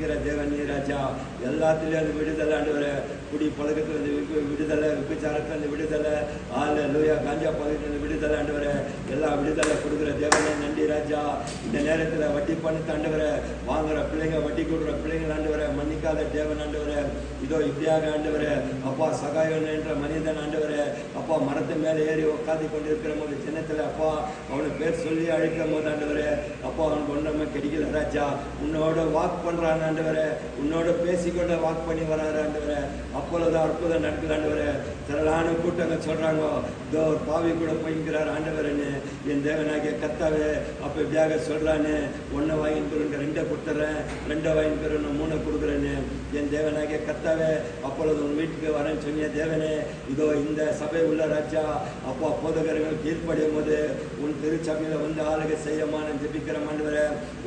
மன்னிக்கிற தேவன் நீ ராஜா. எல்லாத்துலேயும் அந்த விடுதலை ஆண்டவரே, குடி பழக்கத்துல இருந்து விடுதலை, விபச்சாரத்துல இருந்து விடுதலை, அல்லேலூயா, காஞ்சா பழக்கத்துல இருந்து விடுதலை ஆண்டவரே, எல்லா விடுதலை கொடுக்குற தேவனே நன்றி ராஜா. இந்த நேரத்தில் வட்டி பணத்தை ஆண்டவரே, வாங்குற பிள்ளைங்க, வட்டி கொடுக்குற பிள்ளைங்க ஆண்டவரே, மன்னிக்காத தேவன் ஆண்டவரே, இதோ இப்படியாக ஆண்டவரே, அப்பா சகாயம் என்ற மனிதன் ஆண்டவரே, அப்பா மரத்து மேலே ஏறி உட்காந்து கொண்டிருக்கிற போது சின்னத்தில் அப்பா அவனுக்கு பேர் சொல்லி அழைக்கும் போது ஆண்டவரே, அப்பா அவனுக்கு ஒன்றுமே கிடைக்கல ராஜா. உன்னோட வாக் பண்றான் ஆண்டவரே, உன்னோட பேசிக்கொண்ட வாக் பண்ணி வராரு ஆண்டவரே. அப்பொழுது அற்புதம் நடக்குது ஆண்டவரே. திரளான கூட்டங்கள் சொல்றாங்க, இதோ ஒரு பாவி கூட போய்க்கிறார் ஆண்டவரன்னு. என் தேவனாகிய கர்த்தாவே, அப்ப இப்படியாக சொல்றானு, ஒன்றை வாங்கிக்கிறேன், 2 கொடுத்துறேன், 2 வாங்கிக்கிறேன், 3 கொடுக்குறேன்னு. என் தேவனாகிய கர்த்தாவே, அப்பொழுது உன் வீட்டுக்கு வரேன்னு சொன்னிய தேவனே, இதோ இந்த சபை உள்ள ராஜா, அப்பா போதகர்கள் கீழ்ப்படியும் போது உன் திருச்சபையில வந்து ஆளுகை செய்யமான ஜெபிக்கிற ஆண்டவரே.